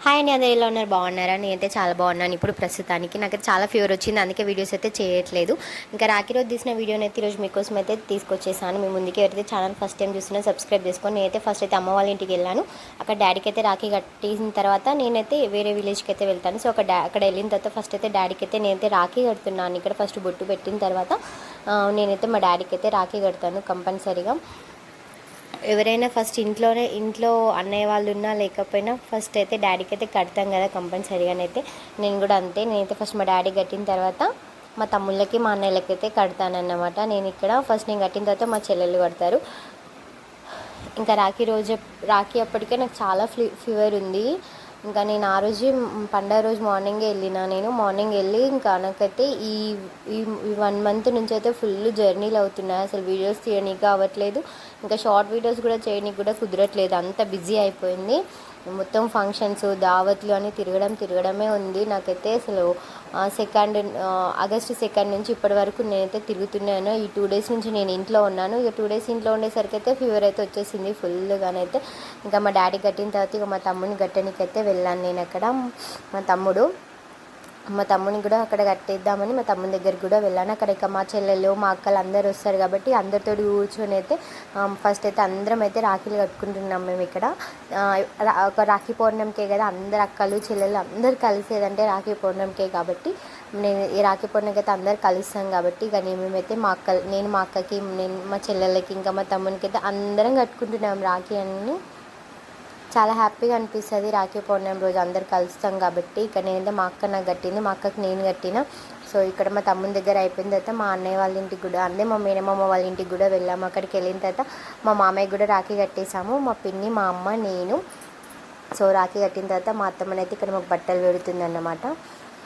Hi అండి, అందరూ ఎలా ఉన్నారు? బాగున్నారా? నేనైతే చాలా బాగున్నాను. ఇప్పుడు ప్రస్తుతానికి నాకైతే చాలా ఫీవర్ వచ్చింది, అందుకే వీడియోస్ అయితే చేయట్లేదు. ఇంకా రాఖీ రోజు తీసిన వీడియోని అయితే ఈరోజు మీకోసం అయితే తీసుకొచ్చేసాను. మీ ముందుకి ఎవరైతే ఛానల్ ఫస్ట్ టైం చూస్తున్నా సబ్స్క్రైబ్ చేసుకొని, నేనైతే ఫస్ట్ అయితే అమ్మ వాళ్ళ ఇంటికి వెళ్ళాను. అక్కడ డాడీకి అయితే రాఖీ కట్టేసిన తర్వాత నేనైతే వేరే విలేజ్కి అయితే వెళ్తాను. సో అక్కడ వెళ్ళిన తర్వాత ఫస్ట్ అయితే డాడీకి అయితే నేనైతే రాఖీ కడుతున్నాను. ఇక్కడ ఫస్ట్ బొట్టు పెట్టిన తర్వాత నేనైతే మా డాడీకి అయితే రాఖీ కడతాను కంపల్సరీగా. ఎవరైనా ఫస్ట్ ఇంట్లో అన్నయ్య వాళ్ళు ఉన్నా లేకపోయినా ఫస్ట్ అయితే డాడీకి అయితే కడతాం కదా కంపల్సరీగానైతే. నేను కూడా అంతే, నేనైతే ఫస్ట్ మా డాడీ కట్టిన తర్వాత మా తమ్ముళ్ళకి మా అన్నయ్యలకి అయితే కడతానన్నమాట. నేను ఇక్కడ ఫస్ట్ నేను కట్టిన తర్వాత మా చెల్లెళ్ళు కడతారు. ఇంకా రాఖీ అప్పటికే నాకు చాలా ఫీవర్ ఉంది. ఇంకా నేను ఆ రోజు పండగ రోజు మార్నింగే వెళ్ళిన. నేను మార్నింగ్ వెళ్ళి ఇంకా నాకైతే ఈ ఈ 1 మంత్ నుంచి అయితే ఫుల్ జర్నీలు అవుతున్నాయి. అసలు వీడియోస్ తీయడానికి అవ్వట్లేదు, ఇంకా షార్ట్ వీడియోస్ కూడా చేయడానికి కూడా కుదరట్లేదు, అంత బిజీ అయిపోయింది. మొత్తం ఫంక్షన్స్ దావత్లు అని తిరగడమే ఉంది నాకైతే. అసలు ఆగస్టు 2 నుంచి ఇప్పటి వరకు నేనైతే తిరుగుతున్నాను. ఈ 2 డేస్ నుంచి నేను ఇంట్లో ఉన్నాను. ఇక 2 డేస్ ఇంట్లో ఉండేసరికి అయితే ఫీవర్ అయితే వచ్చేసింది ఫుల్గానైతే. ఇంకా మా డాడీ కట్టిన తర్వాత ఇక మా తమ్ముడిని గట్టడానికి అయితే వెళ్ళాను నేను. అక్కడ మా తమ్ముని కూడా అక్కడ కట్టేద్దామని మా తమ్ముని దగ్గరికి కూడా వెళ్ళాను. అక్కడ ఇక మా చెల్లెలు మా అక్కలు అందరు వస్తారు కాబట్టి అందరితో కూర్చొని అయితే ఫస్ట్ అయితే అందరం అయితే రాఖీలు కట్టుకుంటున్నాం మేము ఇక్కడ. ఒక రాఖీ పౌర్ణమికే కదా అందరు అక్కలు చెల్లెలు అందరు కలిసేదంటే రాఖీ పౌర్ణమికే కాబట్టి నేను ఈ రాఖీ పౌర్ణమికి అయితే అందరు కలుస్తాం కాబట్టి ఇక మేమైతే నేను మా అక్కకి మా చెల్లెళ్ళకి ఇంకా మా తమ్మునికి అయితే అందరం కట్టుకుంటున్నాం రాఖీ అన్ని. చాలా హ్యాపీగా అనిపిస్తుంది రాఖీ పౌర్ణమి రోజు అందరు కలుస్తాం కాబట్టి. ఇక్కడ నేనైతే మా అక్క నాకు కట్టింది, మా అక్కకి నేను కట్టిన. సో ఇక్కడ మా తమ్ముని దగ్గర అయిపోయిన తర్వాత మా అన్నయ్య వాళ్ళ ఇంటికి కూడా మా మేనమామ వాళ్ళ ఇంటికి కూడా వెళ్ళాము. అక్కడికి వెళ్ళిన తర్వాత మా మామయ్య కూడా రాఖీ కట్టేసాము, మా పిన్ని మా అమ్మ నేను. సో రాఖీ కట్టిన తర్వాత మా అత్తమ్మనైతే ఇక్కడ మాకు బట్టలు పెడుతుంది అన్నమాట.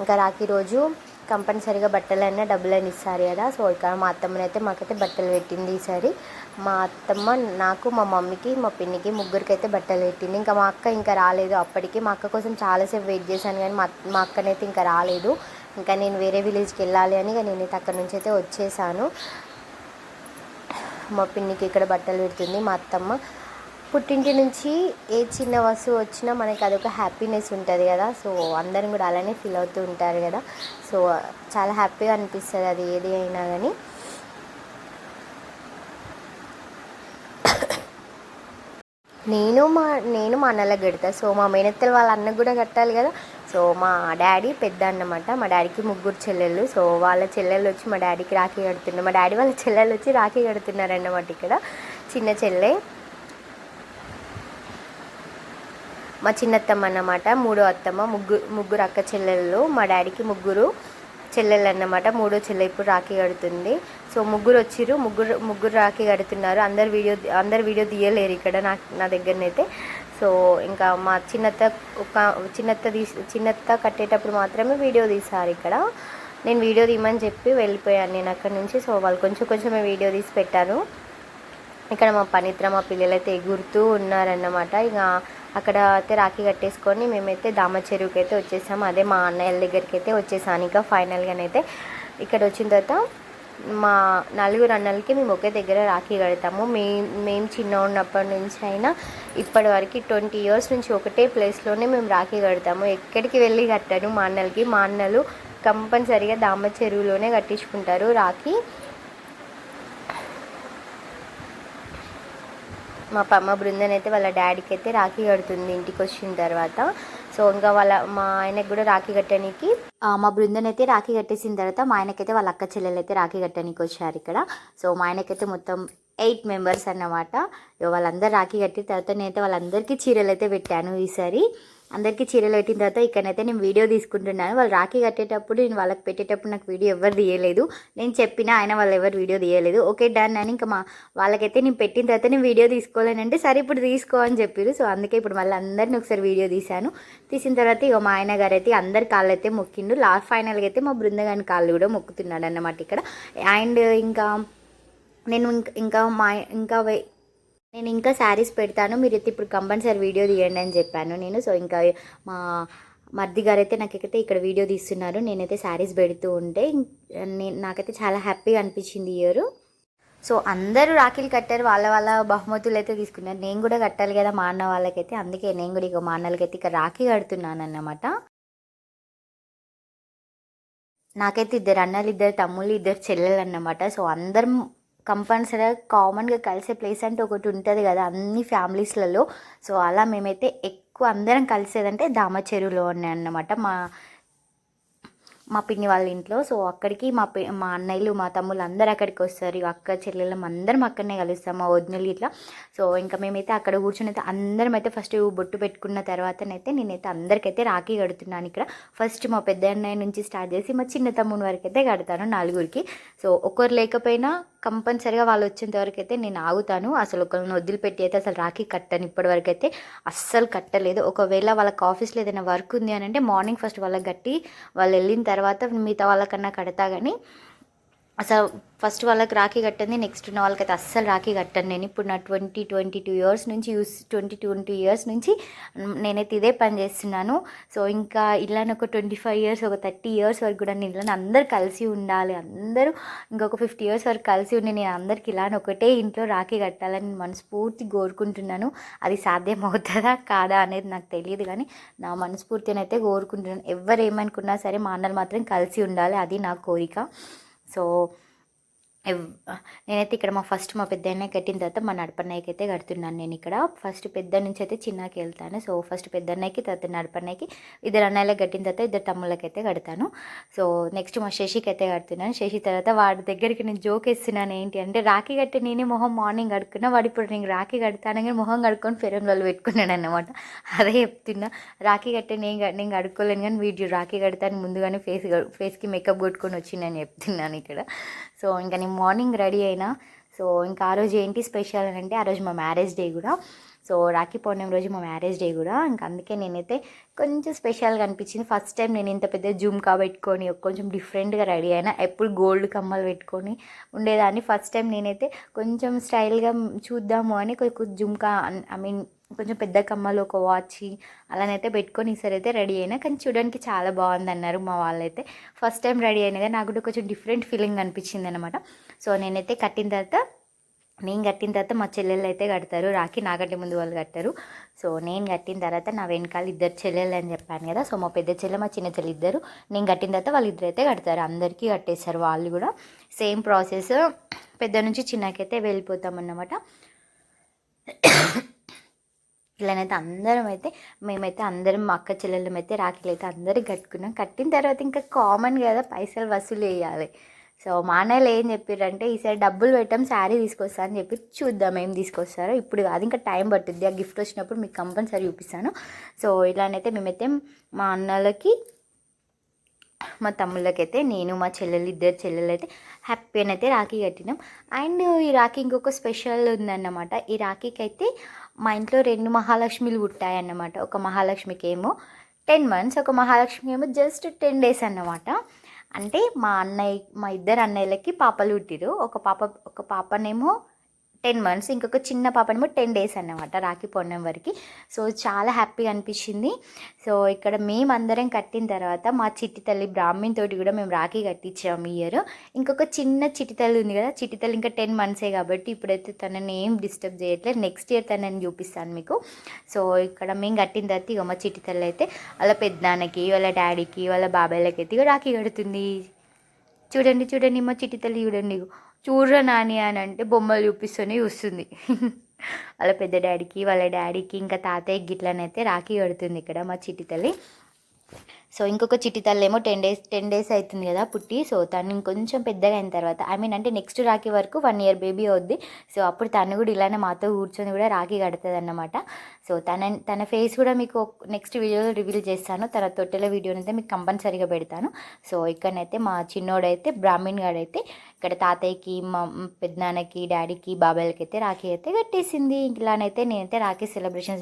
ఇంకా రాఖీ రోజు కంపల్సరీగా బట్టలైనా డబ్బులైనా ఇస్తారు కదా. సో ఇక్కడ మా అత్తమ్మనైతే మాకైతే బట్టలు పెట్టింది ఈసారి. మా అత్తమ్మ నాకు మా మమ్మీకి మా పిన్నికి ముగ్గురికైతే బట్టలు పెట్టింది. ఇంకా మా అక్క ఇంకా రాలేదు అప్పటికి. మా అక్క కోసం చాలాసేపు వెయిట్ చేశాను కానీ మా అక్కనైతే ఇంకా రాలేదు. ఇంకా నేను వేరే విలేజ్కి వెళ్ళాలి అని నేనైతే అక్కడి నుంచి అయితే వచ్చేసాను. మా పిన్నికి ఇక్కడ బట్టలు పెడుతుంది మా అత్తమ్మ. పుట్టింటి నుంచి ఏ చిన్న వస్తువు వచ్చినా మనకి అదొక హ్యాపీనెస్ ఉంటుంది కదా. సో అందరం కూడా అలానే ఫీల్ అవుతూ ఉంటారు కదా. సో చాలా హ్యాపీగా అనిపిస్తుంది అది ఏది అయినా కానీ. నేను మా అన్నలకు కడతాను. సో మా మేనత్తలు వాళ్ళ అన్నకు కూడా కట్టాలి కదా. సో మా డాడీ పెద్ద అన్నమాట, మా డాడీకి 3 చెల్లెళ్ళు. సో వాళ్ళ చెల్లెళ్ళు వచ్చి మా డాడీకి రాఖీ కడుతున్నారు, మా డాడీ వాళ్ళ చెల్లెళ్ళు వచ్చి రాఖీ కడుతున్నారన్నమాట. ఇక్కడ చిన్న చెల్లె మా చిన్నత్తమ్మ అన్నమాట, 3వ అత్తమ్మ, ముగ్గురు అక్క చెల్లెళ్ళు. మా డాడీకి 3 చెల్లెళ్ళు అన్నమాట, 3వ చెల్లె ఇప్పుడు రాఖీ కడుతుంది. సో ముగ్గురు వచ్చిర్రు, ముగ్గురు రాఖీ కడుతున్నారు. అందరు వీడియో తీయలేరు ఇక్కడ నా దగ్గరనైతే. సో ఇంకా మా చిన్నత్త కట్టేటప్పుడు మాత్రమే వీడియో తీశారు ఇక్కడ. నేను వీడియో తీయమని చెప్పి వెళ్ళిపోయాను నేను అక్కడి నుంచి. సో వాళ్ళు కొంచెమే వీడియో తీసి పెట్టారు. ఇక్కడ మా పనిత్ర మా పిల్లలైతే ఎగురుతూ ఉన్నారన్నమాట. ఇక అక్కడ అయితే రాఖీ కట్టేసుకొని మేమైతే దామ చెరువుకి అయితే వచ్చేసాము. అదే మా అన్నయ్యల దగ్గరికి అయితే వచ్చేసాను. ఇక ఫైనల్గానైతే ఇక్కడ వచ్చిన తర్వాత మా 4 అన్నలకి మేము ఒకే దగ్గర రాఖీ కడతాము. మేము చిన్న ఉన్నప్పటి నుంచి అయినా ఇప్పటి వరకు 20 years నుంచి ఒకటే ప్లేస్లోనే మేము రాఖీ కడతాము. ఎక్కడికి వెళ్ళి కట్టాను మా అన్నలకి. మా అన్నలు కంపల్సరీగా దామ చెరువులోనే కట్టించుకుంటారు రాఖీ. మా బృందం అయితే వాళ్ళ డాడీకి అయితే రాఖీ కడుతుంది ఇంటికి వచ్చిన తర్వాత. సో ఇంకా మా ఆయనకు కూడా రాఖీ కట్టడానికి మా బృందం అయితే రాఖీ కట్టేసిన తర్వాత మా ఆయనకైతే వాళ్ళ అక్క చెల్లెలు అయితే రాఖీ కట్టడానికి వచ్చారు ఇక్కడ. సో మా ఆయనకైతే మొత్తం 8 members అన్నమాట. వాళ్ళందరూ రాఖీ కట్టిన తర్వాత నేనైతే వాళ్ళందరికీ చీరలు అయితే పెట్టాను ఈసారి. అందరికీ చీరలు పెట్టిన తర్వాత ఇక్కడైతే నేను వీడియో తీసుకుంటున్నాను. వాళ్ళు రాఖీ కట్టేటప్పుడు నేను వాళ్ళకి పెట్టేటప్పుడు నాకు వీడియో ఎవరు తీయలేదు. నేను చెప్పినా ఆయన వాళ్ళు ఎవరు వీడియో తీయలేదు. ఓకే డన్ అని ఇంకా వాళ్ళకైతే నేను పెట్టిన తర్వాత నేను వీడియో తీసుకోలేనంటే సరే ఇప్పుడు తీసుకో అని చెప్పారు. సో అందుకే ఇప్పుడు మళ్ళీ అందరినీ ఒకసారి వీడియో తీసిన తర్వాత ఇక మా ఆయన గారు అయితే అందరి కాళ్ళు అయితే మొక్కిండు. ఫైనల్గా అయితే మా బృందగాని కాళ్ళు కూడా మొక్కుతున్నాడు అన్నమాట ఇక్కడ. అండ్ ఇంకా నేను నేను ఇంకా శారీస్ పెడతాను, మీరైతే ఇప్పుడు కంపల్సరీ వీడియో తీయండి అని చెప్పాను నేను. సో ఇంకా మా మర్ది గారు అయితే నాకైతే ఇక్కడ వీడియో తీస్తున్నారు. నేనైతే శారీస్ పెడుతూ ఉంటే నాకైతే చాలా హ్యాపీగా అనిపించింది ఇయర్. సో అందరూ రాఖీలు కట్టారు, వాళ్ళ వాళ్ళ బహుమతులు అయితే తీసుకున్నారు. నేను కూడా కట్టాలి కదా మా అన్న వాళ్ళకైతే, అందుకే నేను కూడా ఇక మా అన్నలకైతే ఇక రాఖీ కడుతున్నాను అన్నమాట. నాకైతే ఇద్దరు అన్నలు, ఇద్దరు తమ్ముళ్ళు, ఇద్దరు చెల్లెలు అన్నమాట. సో అందరం కంపల్సరీగా కామన్గా కలిసే ప్లేస్ అంటే ఒకటి ఉంటుంది కదా అన్ని ఫ్యామిలీస్లలో. సో అలా మేమైతే ఎక్కువ అందరం కలిసేదంటే దామ చెరువులోనే అన్నమాట, మా పిన్ని వాళ్ళ ఇంట్లో. సో అక్కడికి మా అన్నయ్యలు, మా తమ్ముళ్ళు అందరు అక్కడికి వస్తారు. అక్క చెల్లెళ్ళం అందరం అక్కడనే కలుస్తాం, మా వదినలు ఇట్లా. సో ఇంకా మేమైతే అక్కడ కూర్చొని అయితే అందరం అయితే ఫస్ట్ బొట్టు పెట్టుకున్న తర్వాతనైతే నేనైతే అందరికైతే రాఖీ కడుతున్నాను ఇక్కడ. ఫస్ట్ మా పెద్ద అన్నయ్య నుంచి స్టార్ట్ చేసి మా చిన్న తమ్ముని వరకు అయితే కడతాను, నలుగురికి. సో ఒకరు లేకపోయినా కంపల్సరిగా వాళ్ళు వచ్చేంత వరకు అయితే నేను ఆగుతాను. అసలు ఒకరిని వదిలిపెట్టి అయితే అసలు రాఖీ కట్టాను ఇప్పటివరకు అయితే, అస్సలు కట్టలేదు. ఒకవేళ వాళ్ళకి ఆఫీస్లో ఏదైనా వర్క్ ఉంది అని అంటే మార్నింగ్ ఫస్ట్ వాళ్ళకి కట్టి వాళ్ళు వెళ్ళిన తర్వాత మిగతా వాళ్ళకన్నా కడతా. కానీ అసలు ఫస్ట్ వాళ్ళకి రాఖీ కట్టింది, నెక్స్ట్ ఉన్న వాళ్ళకైతే అస్సలు రాఖీ కట్టాను నేను. ఇప్పుడు నా 22 ఇయర్స్ నుంచి 20 ఇయర్స్ నుంచి నేనైతే ఇదే పని చేస్తున్నాను. సో ఇంకా ఇలానే ఒక 25 ఇయర్స్, ఒక 30 ఇయర్స్ వరకు కూడా నేను ఇలానే అందరు కలిసి ఉండాలి, అందరూ ఇంకొక 50 ఇయర్స్ వరకు కలిసి ఉండి నేను అందరికి ఇలానే ఒకటే ఇంట్లో రాఖీ కట్టాలని మనస్ఫూర్తి కోరుకుంటున్నాను. అది సాధ్యం అవుతుందా కాదా అనేది నాకు తెలియదు, కానీ నా మనస్ఫూర్తినైతే కోరుకుంటున్నాను. ఎవరు ఏమనుకున్నా సరే మా అన్నలు మాత్రం కలిసి ఉండాలి, అది నా కోరిక. సో నేనైతే ఇక్కడ మా పెద్ద అన్నయ్య కట్టిన తర్వాత మా నడపన్నయ్యకి అయితే కడుతున్నాను నేను ఇక్కడ. ఫస్ట్ పెద్ద నుంచి అయితే చిన్నకి వెళ్తాను. సో ఫస్ట్ పెద్ద అన్నయ్యకి, తర్వాత నడపన్నయ్యకి, ఇద్దరు అన్నయ్యలకు కట్టిన తర్వాత ఇద్దరు తమ్ముళ్ళకి అయితే కడతాను. సో నెక్స్ట్ మా శశికి అయితే కడుతున్నాను. శశి తర్వాత వాడి దగ్గరికి నేను జోక్ వేస్తున్నాను, ఏంటి అంటే రాఖీ కట్టి నేనే మొహం మార్నింగ్ కడుక్కున్నా, వాడు ఇప్పుడు నేను రాఖీ కడతాను కానీ మొహం కడుక్కొని ఫెరన్ వాళ్ళు పెట్టుకున్నాడు అన్నమాట. అదే చెప్తున్నా, రాఖీ కట్టి నేను కడుక్కోలేను కానీ వీడియో రాఖీ కడతాను ముందుగానే ఫేస్కి మేకప్ కొట్టుకొని వచ్చిందని చెప్తున్నాను ఇక్కడ. సో ఇంకా నేను మార్నింగ్ రెడీ అయినా. సో ఇంకా ఆ రోజు ఏంటి స్పెషల్ అని అంటే ఆ రోజు మా మ్యారేజ్ డే కూడా. సో రాఖీ పౌర్ణమి రోజు మా మ్యారేజ్ డే కూడా, ఇంకా అందుకే నేనైతే కొంచెం స్పెషల్గా అనిపించింది. ఫస్ట్ టైం నేను ఇంత పెద్ద జుమ్కా పెట్టుకొని కొంచెం డిఫరెంట్గా రెడీ అయినా. ఎప్పుడు గోల్డ్ కమ్మలు పెట్టుకొని ఉండేదాన్ని, ఫస్ట్ టైం నేనైతే కొంచెం స్టైల్గా చూద్దాము అని కొంచెం జుమ్కా, ఐ మీన్ కొంచెం పెద్ద కమ్మలు, ఒక వాచ్ అలానైతే పెట్టుకొని ఈసారి అయితే రెడీ అయినా. కానీ చూడడానికి చాలా బాగుంది అన్నారు మా వాళ్ళైతే. ఫస్ట్ టైం రెడీ అయినా కానీ నాకు కూడా కొంచెం డిఫరెంట్ ఫీలింగ్ అనిపించింది అనమాట. సో నేనైతే కట్టిన తర్వాత, నేను కట్టిన తర్వాత మా చెల్లెళ్ళు అయితే కడతారు రాఖీ, నాకంటే ముందు వాళ్ళు కట్టారు. సో నేను కట్టిన తర్వాత నా వెనకాల ఇద్దరు చెల్లెళ్ళు అని చెప్పాను కదా. సో మా పెద్ద చెల్లె, మా చిన్న చెల్లి ఇద్దరు, నేను కట్టిన తర్వాత వాళ్ళు ఇద్దరు అయితే కడతారు, అందరికీ కట్టేస్తారు వాళ్ళు కూడా. సేమ్ ప్రాసెస్, పెద్ద నుంచి చిన్నకైతే వెళ్ళిపోతామన్నమాట. ఇలానైతే అందరం అయితే మేమైతే అందరం మా అక్క చెల్లెళ్ళం అయితే రాఖీలు అయితే అందరికి కట్టుకున్నాం. కట్టిన తర్వాత ఇంకా కామన్ కదా పైసలు వసూలు వేయాలి. సో మా అన్నయ్యలు ఏం చెప్పారంటే ఈసారి డబ్బులు పెట్టాం, శారీ తీసుకొస్తా అని చెప్పి, చూద్దాం ఏం తీసుకొస్తారో. ఇప్పుడు కాదు, ఇంకా టైం పట్టుద్ది, ఆ గిఫ్ట్ వచ్చినప్పుడు మీకు కంపల్సరీ చూపిస్తాను. సో ఇలానైతే మేమైతే మా అన్నలకి, మా తమ్ముళ్ళకైతే నేను, మా చెల్లెలు, ఇద్దరు చెల్లెలు అయితే హ్యాపీగా అయితే రాఖీ కట్టినాం. అండ్ ఈ రాఖీ ఇంకొక స్పెషల్ ఉందన్నమాట. ఈ రాఖీకి అయితే మా ఇంట్లో 2 మహాలక్ష్మిలు పుట్టాయన్నమాట. ఒక మహాలక్ష్మికి ఏమో 10 months, ఒక మహాలక్ష్మి ఏమో జస్ట్ 10 days అన్నమాట. అంటే మా ఇద్దరు అన్నయ్యలకి పాపలు పుట్టిరు. ఒక పాపనేమో 10 months, ఇంకొక చిన్న పాపనేమో 10 days అన్నమాట రాఖీ పౌర్ణమి వరకు. సో చాలా హ్యాపీగా అనిపించింది. సో ఇక్కడ మేమందరం కట్టిన తర్వాత మా చిట్టి తల్లి బ్రాహ్మణ్ తోటి కూడా మేము రాఖీ కట్టించాము ఈ ఇయర్. ఇంకొక చిన్న చిట్టి తల్లి ఉంది కదా, చిట్టి తల్లి ఇంకా 10 months కాబట్టి ఇప్పుడైతే తనని ఏం డిస్టర్బ్ చేయట్లేదు. నెక్స్ట్ ఇయర్ తనని చూపిస్తాను మీకు. సో ఇక్కడ మేము కట్టిన తర్వాత ఇక మా చిట్టి తల్లి అయితే వాళ్ళ పెద్దనాన్నకి, వాళ్ళ డాడీకి, వాళ్ళ బాబాయ్లకి అయితే ఇక రాఖీ కడుతుంది. చూడండి మా చిట్టి తల్లి చూడండి, చూడరా నాని అని అంటే బొమ్మలు చూపిస్తూనే చూస్తుంది. వాళ్ళ పెద్ద డాడీకి, వాళ్ళ డాడీకి, ఇంకా తాతయ్య గిట్లనైతే రాఖీ కడుతుంది ఇక్కడ మా చిట్టి తల్లి. సో ఇంకొక చిట్టి తల్లి ఏమో 10 days అవుతుంది కదా పుట్టి. సో తను ఇంకొంచెం పెద్దగా అయిన తర్వాత, ఐ మీన్ అంటే నెక్స్ట్ రాఖీ వరకు 1 year బేబీ అవుద్ది. సో అప్పుడు తను కూడా ఇలానే మాతో కూర్చొని కూడా రాఖీ కడుతుంది అన్నమాట. సో తన ఫేస్ కూడా మీకు నెక్స్ట్ వీడియోలో రివీల్ చేస్తాను. తన తొట్టెల వీడియోనైతే మీకు కంపల్సరీగా పెడతాను. సో ఇక్కడనైతే మా చిన్నోడైతే బ్రాహ్మణ్ గాడైతే ఇక్కడ తాతయ్యకి, మా పెద్దనాన్నకి, డాడీకి, బాబాయ్లకి అయితే రాఖీ అయితే కట్టేసింది. ఇలానైతే నేనైతే రాఖీ సెలబ్రేషన్స్